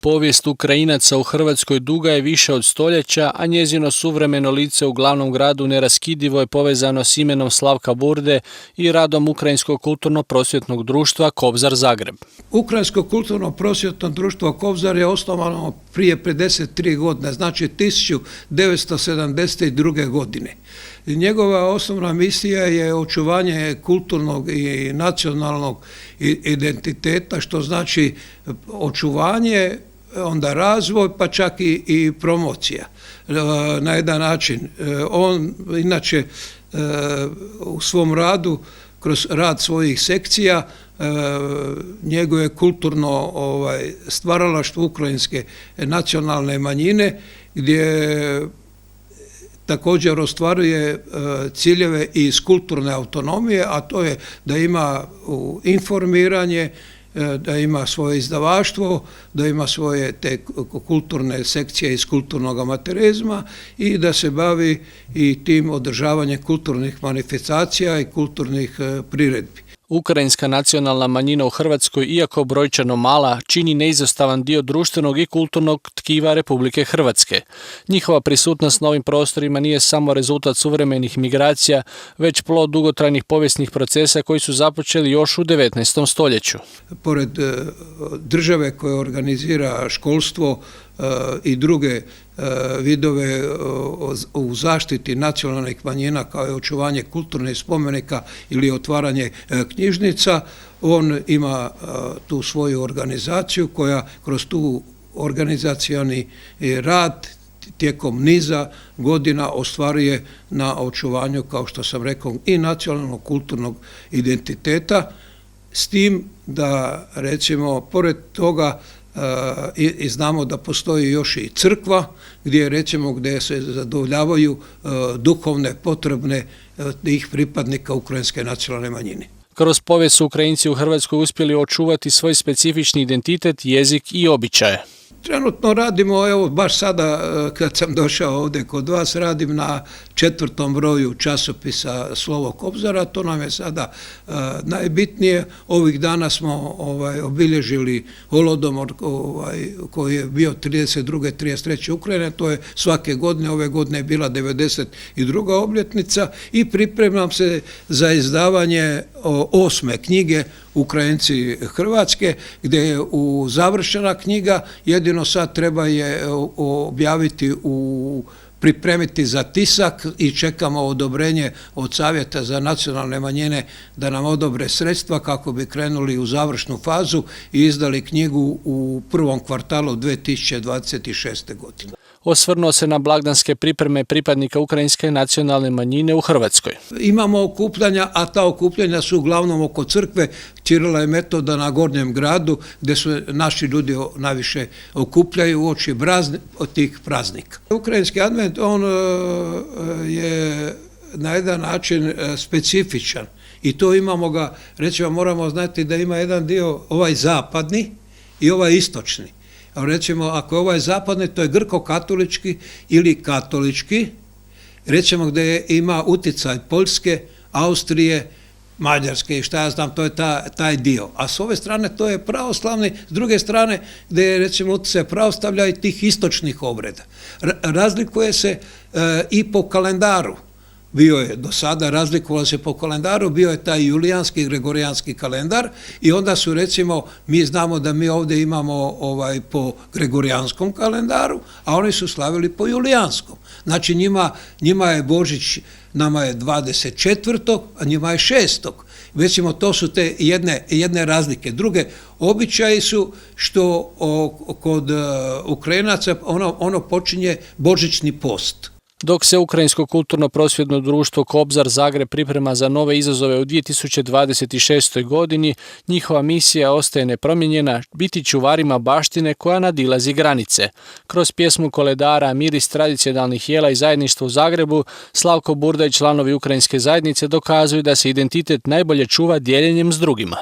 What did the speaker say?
Povijest Ukrajinaca u Hrvatskoj duga je više od stoljeća, a njezino suvremeno lice u glavnom gradu neraskidivo je povezano s imenom Slavka Burde i radom Ukrajinskog kulturno-prosvjetnog društva Kobzar Zagreb. Ukrajinsko kulturno-prosvjetno društvo Kobzar je osnovano prije 53 godine, znači 1972. godine. Njegova osnovna misija je očuvanje kulturnog i nacionalnog identiteta, što znači očuvanje, onda razvoj, pa čak i promocija na jedan način. On inače u svom radu, kroz rad svojih sekcija, njegove kulturno stvaralaštvo ukrajinske nacionalne manjine, gdje također ostvaruje ciljeve iz kulturne autonomije, a to je da ima informiranje, da ima svoje izdavaštvo, da ima svoje te kulturne sekcije iz kulturnog amaterizma i da se bavi i tim održavanjem kulturnih manifestacija i kulturnih priredbi. Ukrajinska nacionalna manjina u Hrvatskoj, iako brojčano mala, čini neizostavan dio društvenog i kulturnog tkiva Republike Hrvatske. Njihova prisutnost na ovim prostorima nije samo rezultat suvremenih migracija, već plod dugotrajnih povijesnih procesa koji su započeli još u 19. stoljeću. Pored države koja organizira školstvo i druge vidove u zaštiti nacionalnih manjina kao i očuvanje kulturnih spomenika ili otvaranje knjižnica, on ima tu svoju organizaciju koja kroz tu organizacioni rad tijekom niza godina ostvaruje na očuvanju, kao što sam rekao, i nacionalnog kulturnog identiteta, s tim da, recimo, pored toga i znamo da postoji još i crkva gdje se zadovoljavaju duhovne potrebe tih pripadnika ukrajinske nacionalne manjine. Kroz povijest su Ukrajinci u Hrvatskoj uspjeli očuvati svoj specifični identitet, jezik i običaje. Trenutno radimo, evo baš sada kad sam došao ovdje kod vas, radim na 4. broju časopisa Slovo Kobzara, to nam je sada najbitnije. Ovih dana smo obilježili Holodomor koji je bio 32. 33. Ukrajine, to je svake godine, ove godine je bila 92. obljetnica i pripremam se za izdavanje 8. knjige Ukrajinci Hrvatske, gdje je završena knjiga, jedino sad treba je objaviti pripremiti za tisak i čekamo odobrenje od Savjeta za nacionalne manjine da nam odobre sredstva kako bi krenuli u završnu fazu i izdali knjigu u prvom kvartalu 2026. godine. Osvrnuo se na blagdanske pripreme pripadnika ukrajinske nacionalne manjine u Hrvatskoj. Imamo okupljanja, a ta okupljanja su uglavnom oko crkve Ćirila i Metoda na Gornjem gradu, gdje su naši ljudi najviše okupljaju uoči tih praznika. Ukrajinski advent, on je na jedan način specifičan i to imamo ga, recimo moramo znati da ima jedan dio ovaj zapadni i ovaj istočni. Recimo, ako je ovaj zapadni, to je grko-katolički ili katolički, recimo gdje ima utjecaj Poljske, Austrije, Mađarske i šta ja znam, to je taj dio. A s ove strane to je pravoslavni, s druge strane gdje je recimo utjecaj pravoslavlja i tih istočnih obreda. Razlikuje se i po kalendaru. Bio je do sada, razlikovalo se po kalendaru, bio je taj julijanski, gregorijanski kalendar i onda su, recimo, mi znamo da mi ovdje imamo po gregorijanskom kalendaru, a oni su slavili po julijanskom. Znači njima je Božić, nama je 24. a njima je 6. Recimo, to su te jedne razlike. Druge običaji su što kod Ukrajinaca ono počinje božićni post. Dok se Ukrajinsko kulturno-prosvjetno društvo Kobzar Zagreb priprema za nove izazove u 2026. godini, njihova misija ostaje nepromijenjena, biti čuvarima baštine koja nadilazi granice. Kroz pjesmu koledara Miris tradicionalnih jela i zajedništva u Zagrebu, Slavko Burda i članovi ukrajinske zajednice dokazuju da se identitet najbolje čuva dijeljenjem s drugima.